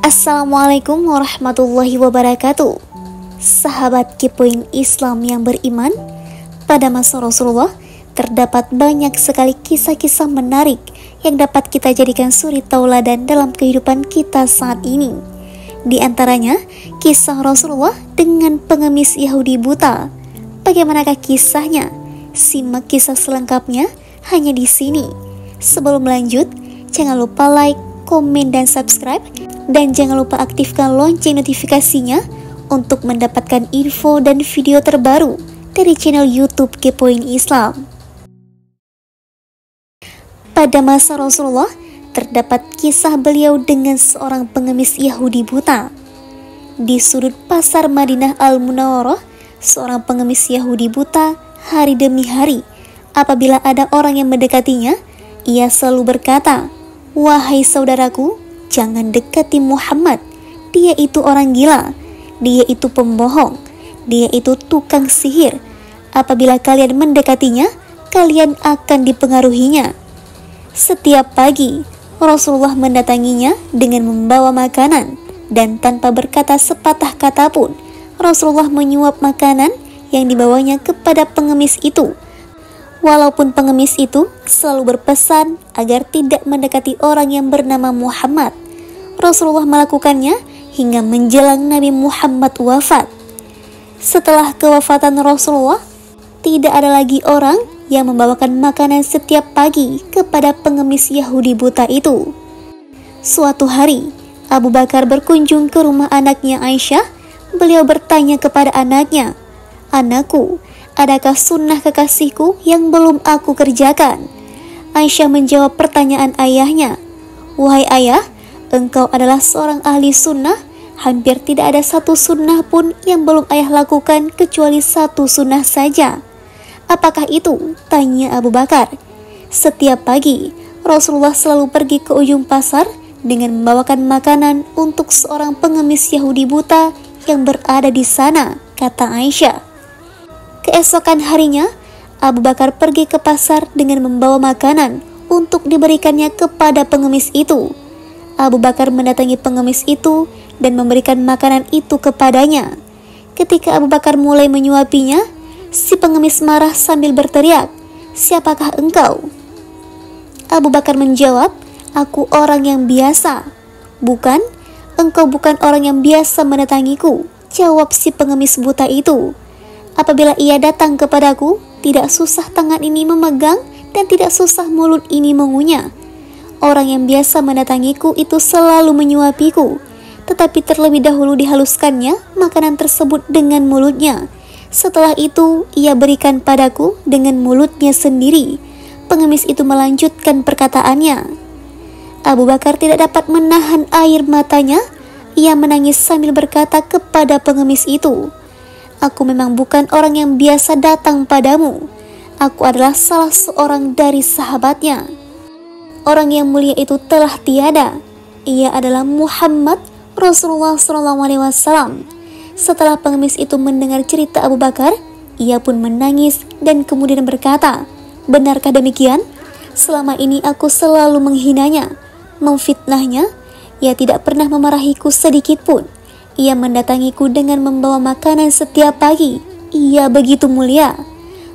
Assalamualaikum warahmatullahi wabarakatuh. Sahabat Kepoin Islam yang beriman, pada masa Rasulullah terdapat banyak sekali kisah-kisah menarik yang dapat kita jadikan suri tauladan dalam kehidupan kita saat ini. Di antaranya kisah Rasulullah dengan pengemis Yahudi buta. Bagaimanakah kisahnya? Simak kisah selengkapnya hanya di sini. Sebelum lanjut, jangan lupa like, komen, dan subscribe. Dan jangan lupa aktifkan lonceng notifikasinya untuk mendapatkan info dan video terbaru dari channel YouTube Kepoin Islam. Pada masa Rasulullah, terdapat kisah beliau dengan seorang pengemis Yahudi buta. Di sudut pasar Madinah Al-Munawwarah, seorang pengemis Yahudi buta hari demi hari. Apabila ada orang yang mendekatinya, ia selalu berkata, "Wahai saudaraku, jangan dekati Muhammad. Dia itu orang gila. Dia itu pembohong. Dia itu tukang sihir. Apabila kalian mendekatinya, kalian akan dipengaruhinya." Setiap pagi, Rasulullah mendatanginya dengan membawa makanan, dan tanpa berkata sepatah kata pun, Rasulullah menyuap makanan yang dibawanya kepada pengemis itu. Walaupun pengemis itu selalu berpesan agar tidak mendekati orang yang bernama Muhammad, Rasulullah melakukannya hingga menjelang Nabi Muhammad wafat. Setelah kewafatan Rasulullah, tidak ada lagi orang yang membawakan makanan setiap pagi kepada pengemis Yahudi buta itu. Suatu hari, Abu Bakar berkunjung ke rumah anaknya Aisyah. Beliau bertanya kepada anaknya, "Anakku, adakah sunnah kekasihku yang belum aku kerjakan?" Aisyah menjawab pertanyaan ayahnya, "Wahai ayah, engkau adalah seorang ahli sunnah. Hampir tidak ada satu sunnah pun yang belum ayah lakukan kecuali satu sunnah saja." "Apakah itu?" tanya Abu Bakar. Setiap pagi, Rasulullah selalu pergi ke ujung pasar dengan membawakan makanan untuk seorang pengemis Yahudi buta yang berada di sana, kata Aisyah. Keesokan harinya, Abu Bakar pergi ke pasar dengan membawa makanan untuk diberikannya kepada pengemis itu. Abu Bakar mendatangi pengemis itu dan memberikan makanan itu kepadanya. Ketika Abu Bakar mulai menyuapinya, si pengemis marah sambil berteriak, "Siapakah engkau?" Abu Bakar menjawab, "Aku orang yang biasa." "Bukan, engkau bukan orang yang biasa mendatangiku," jawab si pengemis buta itu. "Apabila ia datang kepadaku, tidak susah tangan ini memegang dan tidak susah mulut ini mengunyah. Orang yang biasa mendatangiku itu selalu menyuapiku, tetapi terlebih dahulu dihaluskannya makanan tersebut dengan mulutnya. Setelah itu ia berikan padaku dengan mulutnya sendiri." Pengemis itu melanjutkan perkataannya. Abu Bakar tidak dapat menahan air matanya. Ia menangis sambil berkata kepada pengemis itu, "Aku memang bukan orang yang biasa datang padamu. Aku adalah salah seorang dari sahabatnya. Orang yang mulia itu telah tiada. Ia adalah Muhammad Rasulullah SAW." Setelah pengemis itu mendengar cerita Abu Bakar, ia pun menangis dan kemudian berkata, "Benarkah demikian? Selama ini aku selalu menghinanya, memfitnahnya. Ia tidak pernah memarahiku sedikit pun. Ia mendatangiku dengan membawa makanan setiap pagi. Ia begitu mulia."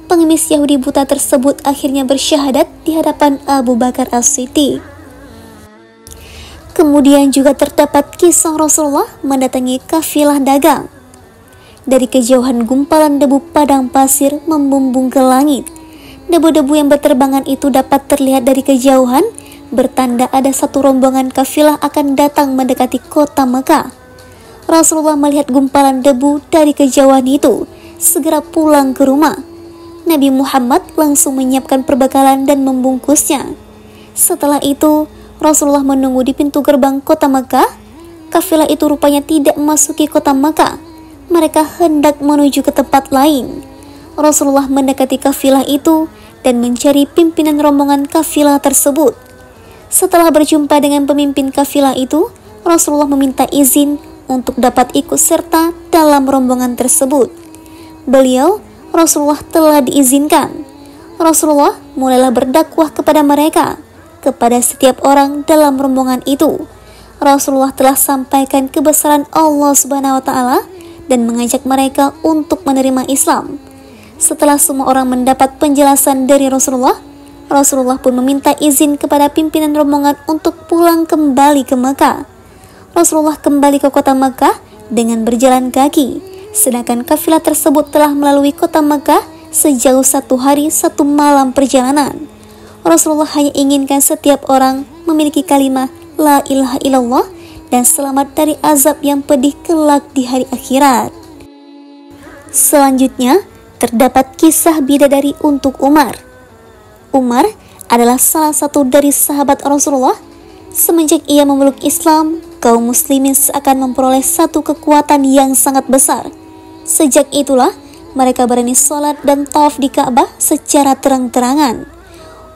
Pengemis Yahudi buta tersebut akhirnya bersyahadat di hadapan Abu Bakar As-Siddiq. Kemudian juga terdapat kisah Rasulullah mendatangi kafilah dagang. Dari kejauhan gumpalan debu padang pasir membumbung ke langit. Debu-debu yang berterbangan itu dapat terlihat dari kejauhan, bertanda ada satu rombongan kafilah akan datang mendekati kota Mekah. Rasulullah melihat gumpalan debu dari kejauhan itu, segera pulang ke rumah. Nabi Muhammad langsung menyiapkan perbekalan dan membungkusnya. Setelah itu, Rasulullah menunggu di pintu gerbang kota Mekah. Kafilah itu rupanya tidak memasuki kota Mekah. Mereka hendak menuju ke tempat lain. Rasulullah mendekati kafilah itu dan mencari pimpinan rombongan kafilah tersebut. Setelah berjumpa dengan pemimpin kafilah itu, Rasulullah meminta izin untuk dapat ikut serta dalam rombongan tersebut. Rasulullah telah diizinkan. Rasulullah mulailah berdakwah kepada mereka, kepada setiap orang dalam rombongan itu. Rasulullah telah sampaikan kebesaran Allah Subhanahu wa taala dan mengajak mereka untuk menerima Islam. Setelah semua orang mendapat penjelasan dari Rasulullah, Rasulullah pun meminta izin kepada pimpinan rombongan untuk pulang kembali ke Mekah. Rasulullah kembali ke kota Mekah dengan berjalan kaki, sedangkan kafilah tersebut telah melalui kota Mekah sejauh 1 hari 1 malam perjalanan. Rasulullah hanya inginkan setiap orang memiliki kalimat La ilaha illallah dan selamat dari azab yang pedih kelak di hari akhirat. Selanjutnya, terdapat kisah bidadari untuk Umar. Umar adalah salah satu dari sahabat Rasulullah. Semenjak ia memeluk Islam, kaum muslimin seakan memperoleh satu kekuatan yang sangat besar. Sejak itulah, mereka berani sholat dan tawaf di Ka'bah secara terang-terangan.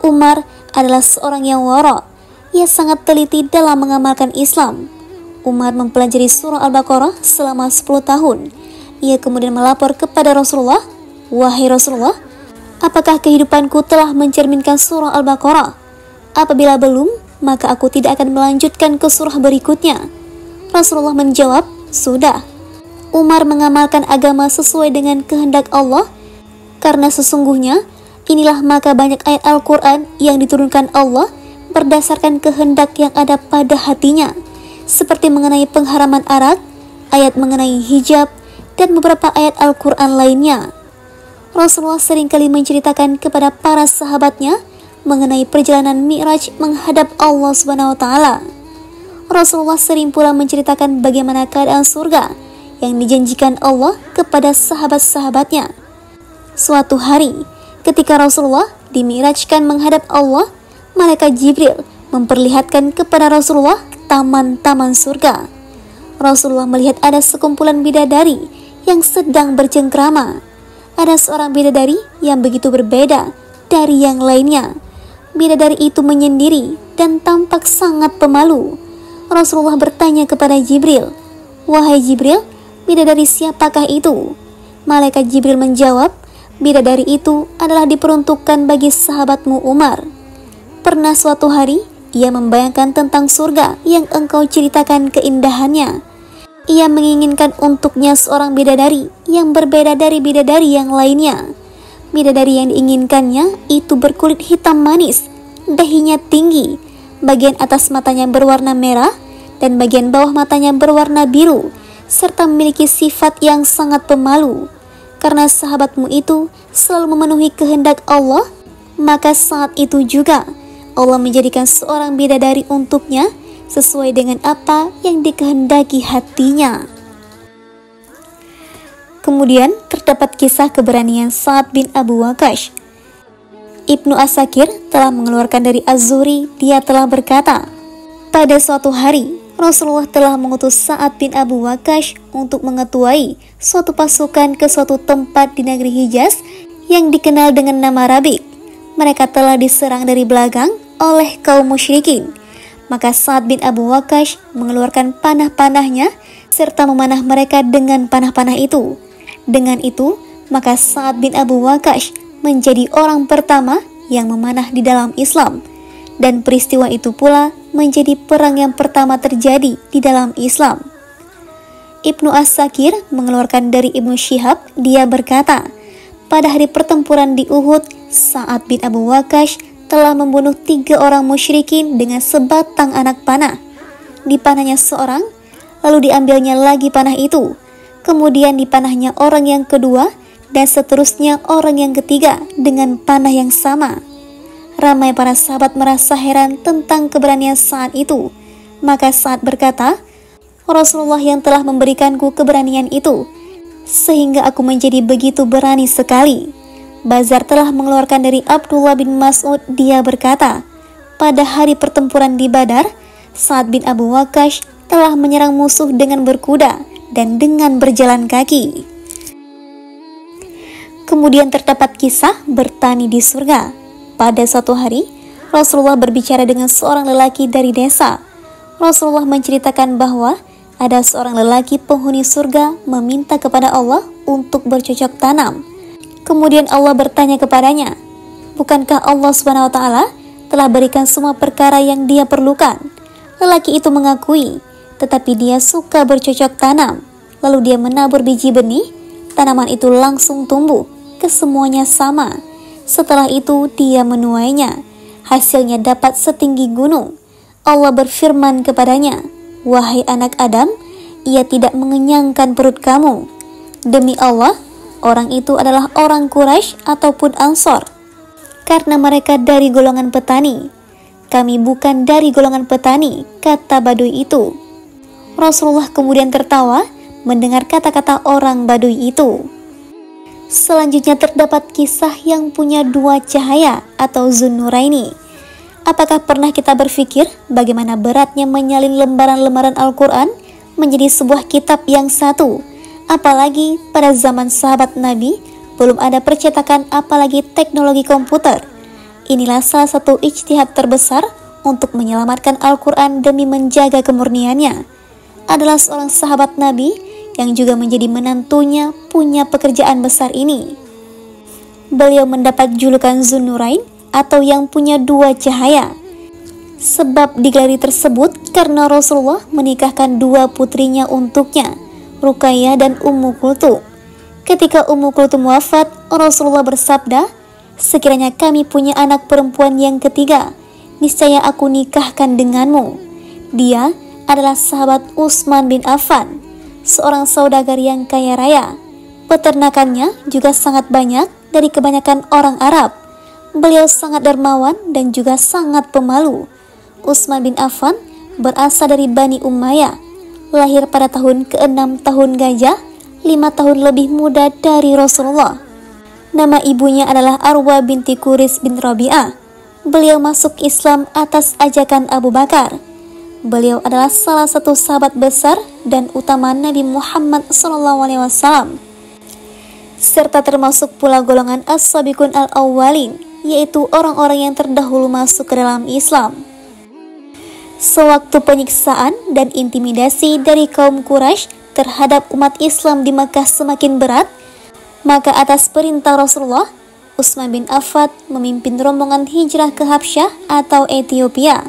Umar adalah seorang yang wara'. Ia sangat teliti dalam mengamalkan Islam. Umar mempelajari surah Al-Baqarah selama 10 tahun. Ia kemudian melapor kepada Rasulullah, "Wahai Rasulullah, apakah kehidupanku telah mencerminkan surah Al-Baqarah? Apabila belum, maka aku tidak akan melanjutkan ke surah berikutnya." Rasulullah menjawab, "Sudah." Umar mengamalkan agama sesuai dengan kehendak Allah, karena sesungguhnya inilah maka banyak ayat Al-Quran yang diturunkan Allah berdasarkan kehendak yang ada pada hatinya, seperti mengenai pengharaman arak, ayat mengenai hijab, dan beberapa ayat Al-Quran lainnya. Rasulullah seringkali menceritakan kepada para sahabatnya mengenai perjalanan Mi'raj menghadap Allah Subhanahu wa taala. Rasulullah sering pula menceritakan bagaimana keadaan surga yang dijanjikan Allah kepada sahabat-sahabatnya. Suatu hari, ketika Rasulullah dimi'rajkan menghadap Allah, malaikat Jibril memperlihatkan kepada Rasulullah taman-taman surga. Rasulullah melihat ada sekumpulan bidadari yang sedang bercengkrama. Ada seorang bidadari yang begitu berbeda dari yang lainnya. Bidadari itu menyendiri dan tampak sangat pemalu. Rasulullah bertanya kepada Jibril, "Wahai Jibril, bidadari siapakah itu?" Malaikat Jibril menjawab, "Bidadari itu adalah diperuntukkan bagi sahabatmu Umar. Pernah suatu hari, ia membayangkan tentang surga yang engkau ceritakan keindahannya. Ia menginginkan untuknya seorang bidadari yang berbeda dari bidadari yang lainnya. Bidadari yang diinginkannya itu berkulit hitam manis, dahinya tinggi, bagian atas matanya berwarna merah, dan bagian bawah matanya berwarna biru, serta memiliki sifat yang sangat pemalu. Karena sahabatmu itu selalu memenuhi kehendak Allah, maka saat itu juga Allah menjadikan seorang bidadari untuknya sesuai dengan apa yang dikehendaki hatinya." Kemudian terdapat kisah keberanian Sa'ad bin Abu Waqqash. Ibnu Asakir telah mengeluarkan dari Az-Zuhri, dia telah berkata, pada suatu hari Rasulullah telah mengutus Sa'ad bin Abu Waqqash untuk mengetuai suatu pasukan ke suatu tempat di negeri Hijaz yang dikenal dengan nama Rabiq. Mereka telah diserang dari belakang oleh kaum musyrikin. Maka Sa'ad bin Abu Waqqash mengeluarkan panah-panahnya serta memanah mereka dengan panah-panah itu. Dengan itu, maka Sa'ad bin Abu Waqqash menjadi orang pertama yang memanah di dalam Islam. Dan peristiwa itu pula menjadi perang yang pertama terjadi di dalam Islam. Ibnu As-Sakir mengeluarkan dari Ibnu Syihab, dia berkata, pada hari pertempuran di Uhud, Sa'ad bin Abu Waqqash telah membunuh 3 orang musyrikin dengan sebatang anak panah. Dipanahnya seorang, lalu diambilnya lagi panah itu. Kemudian dipanahnya orang yang kedua, dan seterusnya orang yang ketiga dengan panah yang sama. Ramai para sahabat merasa heran tentang keberanian Sa'ad itu. Maka Sa'ad berkata, Rasulullah yang telah memberikanku keberanian itu, sehingga aku menjadi begitu berani sekali. Bazar telah mengeluarkan dari Abdullah bin Mas'ud, dia berkata, pada hari pertempuran di Badar, Sa'ad bin Abu Waqqash telah menyerang musuh dengan berkuda dan dengan berjalan kaki. Kemudian terdapat kisah bertani di surga. Pada suatu hari, Rasulullah berbicara dengan seorang lelaki dari desa. Rasulullah menceritakan bahwa ada seorang lelaki penghuni surga meminta kepada Allah untuk bercocok tanam. Kemudian Allah bertanya kepadanya, bukankah Allah SWT telah berikan semua perkara yang dia perlukan? Lelaki itu mengakui, tetapi dia suka bercocok tanam. Lalu dia menabur biji benih, tanaman itu langsung tumbuh, kesemuanya sama. Setelah itu dia menuainya, hasilnya dapat setinggi gunung. Allah berfirman kepadanya, "Wahai anak Adam, ia tidak mengenyangkan perut kamu." Demi Allah, orang itu adalah orang Quraisy ataupun Ansor, karena mereka dari golongan petani. "Kami bukan dari golongan petani," kata Badui itu. Rasulullah kemudian tertawa mendengar kata-kata orang Badui itu. Selanjutnya terdapat kisah yang punya dua cahaya atau Zunnuraini. Apakah pernah kita berpikir bagaimana beratnya menyalin lembaran-lembaran Al-Quran menjadi sebuah kitab yang satu? Apalagi pada zaman sahabat Nabi, belum ada percetakan apalagi teknologi komputer. Inilah salah satu ijtihad terbesar untuk menyelamatkan Al-Quran demi menjaga kemurniannya. Adalah seorang sahabat Nabi yang juga menjadi menantunya punya pekerjaan besar ini. Beliau mendapat julukan Zunnurain atau yang punya dua cahaya. Sebab digelari tersebut karena Rasulullah menikahkan dua putrinya untuknya, Ruqayyah dan Ummu Kulthum. Ketika Ummu Kulthum wafat, Rasulullah bersabda, "Sekiranya kami punya anak perempuan yang ketiga, niscaya aku nikahkan denganmu." Dia adalah sahabat Utsman bin Affan, seorang saudagar yang kaya raya. Peternakannya juga sangat banyak dari kebanyakan orang Arab. Beliau sangat dermawan dan juga sangat pemalu. Utsman bin Affan berasal dari Bani Umayyah, lahir pada tahun ke-6 tahun Gajah, 5 tahun lebih muda dari Rasulullah. Nama ibunya adalah Arwa binti Quris bin Rabi'ah. Beliau masuk Islam atas ajakan Abu Bakar. Beliau adalah salah satu sahabat besar dan utama Nabi Muhammad SAW, serta termasuk pula golongan As-Sabiqun Al-Awwalin, yaitu orang-orang yang terdahulu masuk ke dalam Islam. Sewaktu penyiksaan dan intimidasi dari kaum Quraisy terhadap umat Islam di Makkah semakin berat, maka atas perintah Rasulullah, Utsman bin Affan memimpin rombongan hijrah ke Habsyah atau Ethiopia.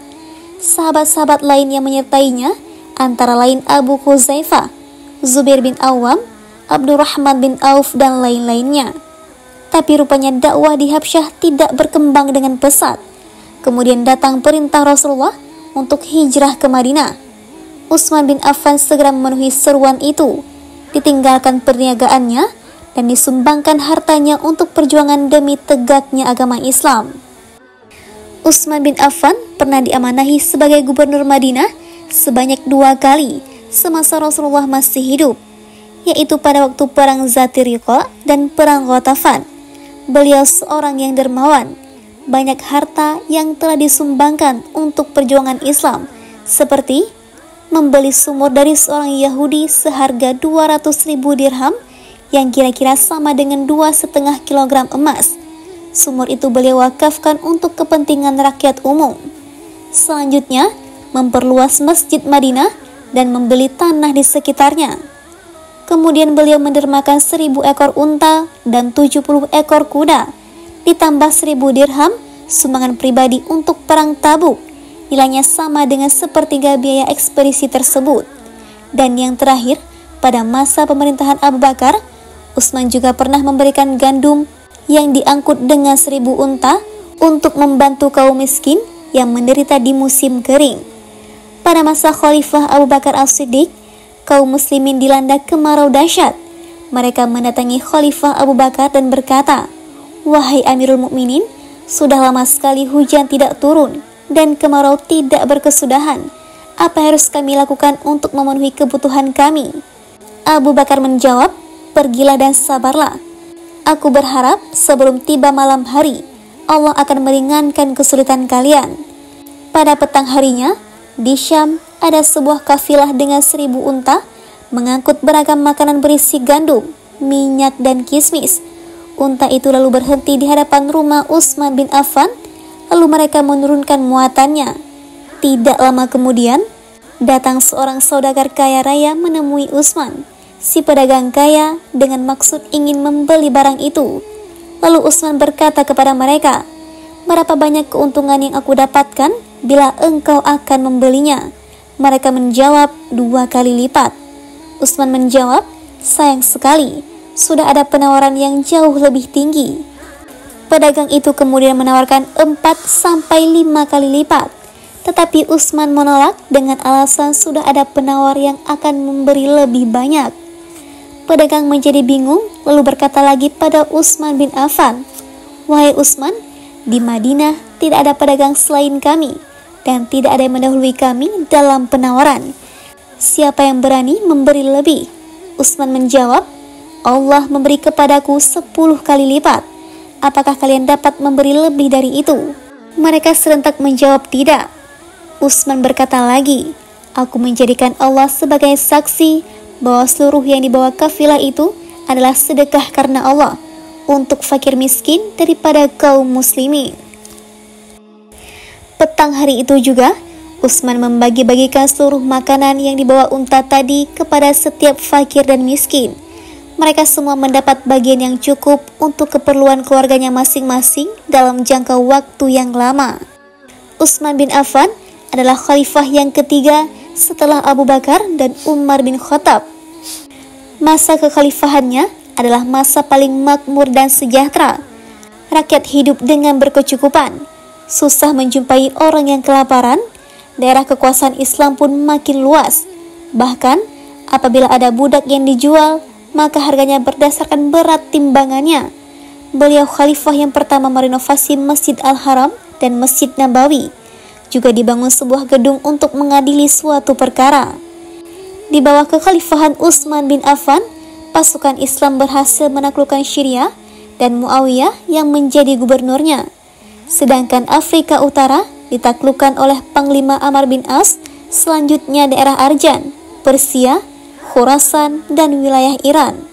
Sahabat-sahabat lain yang menyertainya antara lain Abu Hudzaifah, Zubair bin Awam, Abdurrahman bin Auf, dan lain-lainnya. Tapi rupanya dakwah di Habsyah tidak berkembang dengan pesat. Kemudian datang perintah Rasulullah untuk hijrah ke Madinah. Utsman bin Affan segera memenuhi seruan itu, ditinggalkan perniagaannya dan disumbangkan hartanya untuk perjuangan demi tegaknya agama Islam. Utsman bin Affan pernah diamanahi sebagai gubernur Madinah sebanyak 2 kali semasa Rasulullah masih hidup, yaitu pada waktu perang Zatir Riqa dan perang Ghatafan. Beliau seorang yang dermawan, banyak harta yang telah disumbangkan untuk perjuangan Islam, seperti membeli sumur dari seorang Yahudi seharga 200.000 dirham yang kira-kira sama dengan 2,5 kilogram emas. Sumur itu beliau wakafkan untuk kepentingan rakyat umum. Selanjutnya, memperluas Masjid Madinah dan membeli tanah di sekitarnya. Kemudian beliau mendermakan 1.000 ekor unta dan 70 ekor kuda, ditambah 1.000 dirham sumbangan pribadi untuk perang Tabuk. Nilainya sama dengan sepertiga biaya ekspedisi tersebut. Dan yang terakhir, pada masa pemerintahan Abu Bakar, Utsman juga pernah memberikan gandum yang diangkut dengan 1.000 unta untuk membantu kaum miskin yang menderita di musim kering. Pada masa Khalifah Abu Bakar As-Siddiq, kaum muslimin dilanda kemarau dahsyat. Mereka mendatangi Khalifah Abu Bakar dan berkata, "Wahai Amirul Mukminin, sudah lama sekali hujan tidak turun dan kemarau tidak berkesudahan. Apa harus kami lakukan untuk memenuhi kebutuhan kami?" Abu Bakar menjawab, "Pergilah dan sabarlah. Aku berharap sebelum tiba malam hari, Allah akan meringankan kesulitan kalian." Pada petang harinya, di Syam ada sebuah kafilah dengan 1.000 unta mengangkut beragam makanan berisi gandum, minyak, dan kismis. Unta itu lalu berhenti di hadapan rumah Utsman bin Affan, lalu mereka menurunkan muatannya. Tidak lama kemudian, datang seorang saudagar kaya raya menemui Utsman, si pedagang kaya, dengan maksud ingin membeli barang itu. Lalu Utsman berkata kepada mereka, "Berapa banyak keuntungan yang aku dapatkan bila engkau akan membelinya?" Mereka menjawab 2 kali lipat. Utsman menjawab, sayang sekali, sudah ada penawaran yang jauh lebih tinggi. Pedagang itu kemudian menawarkan 4-5 kali lipat. Tetapi Utsman menolak dengan alasan sudah ada penawar yang akan memberi lebih banyak. Pedagang menjadi bingung lalu berkata lagi pada Utsman bin Affan, wahai Utsman, di Madinah tidak ada pedagang selain kami dan tidak ada yang mendahului kami dalam penawaran. Siapa yang berani memberi lebih? Utsman menjawab, Allah memberi kepadaku 10 kali lipat. Apakah kalian dapat memberi lebih dari itu? Mereka serentak menjawab tidak. Utsman berkata lagi, aku menjadikan Allah sebagai saksi bahwa seluruh yang dibawa kafilah itu adalah sedekah karena Allah untuk fakir miskin daripada kaum muslimin. Petang hari itu juga, Utsman membagi-bagikan seluruh makanan yang dibawa unta tadi kepada setiap fakir dan miskin. Mereka semua mendapat bagian yang cukup untuk keperluan keluarganya masing-masing dalam jangka waktu yang lama. Utsman bin Affan adalah khalifah yang ketiga setelah Abu Bakar dan Umar bin Khattab. Masa kekhalifahannya adalah masa paling makmur dan sejahtera. Rakyat hidup dengan berkecukupan, susah menjumpai orang yang kelaparan, daerah kekuasaan Islam pun makin luas. Bahkan, apabila ada budak yang dijual, maka harganya berdasarkan berat timbangannya. Beliau khalifah yang pertama merenovasi Masjid Al-Haram dan Masjid Nabawi. Juga dibangun sebuah gedung untuk mengadili suatu perkara. Di bawah kekhalifahan Utsman bin Affan, pasukan Islam berhasil menaklukkan Syria dan Muawiyah yang menjadi gubernurnya. Sedangkan Afrika Utara ditaklukkan oleh Panglima Amr bin As, selanjutnya daerah Arjan, Persia, Khurasan, dan wilayah Iran.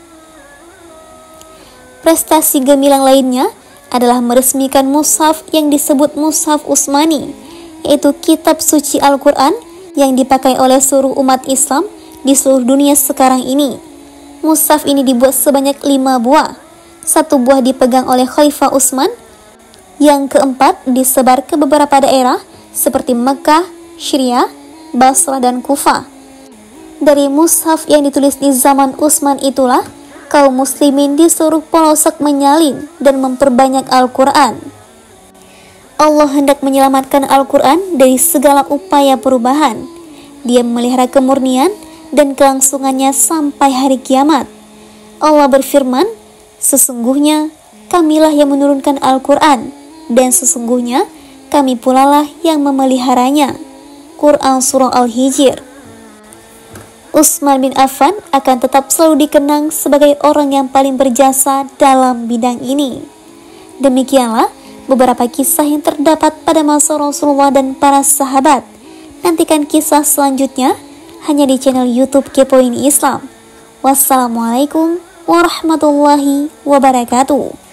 Prestasi gemilang lainnya adalah meresmikan mushaf yang disebut Mushaf Utsmani, yaitu kitab suci Al-Quran yang dipakai oleh seluruh umat Islam di seluruh dunia sekarang ini. Mushaf ini dibuat sebanyak 5 buah. 1 buah dipegang oleh Khalifah Utsman, yang keempat disebar ke beberapa daerah seperti Mekah, Syria, Basrah, dan Kufah. Dari mushaf yang ditulis di zaman Utsman itulah kaum muslimin di seluruh pelosok menyalin dan memperbanyak Al-Quran. Allah hendak menyelamatkan Al-Quran dari segala upaya perubahan. Dia memelihara kemurnian dan kelangsungannya sampai hari kiamat. Allah berfirman, sesungguhnya kamilah yang menurunkan Al-Quran, dan sesungguhnya kami pula lah yang memeliharanya. Quran Surah Al-Hijr. Utsman bin Affan akan tetap selalu dikenang sebagai orang yang paling berjasa dalam bidang ini. Demikianlah beberapa kisah yang terdapat pada masa Rasulullah dan para sahabat. Nantikan kisah selanjutnya hanya di channel YouTube Kepoin Islam. Wassalamualaikum warahmatullahi wabarakatuh.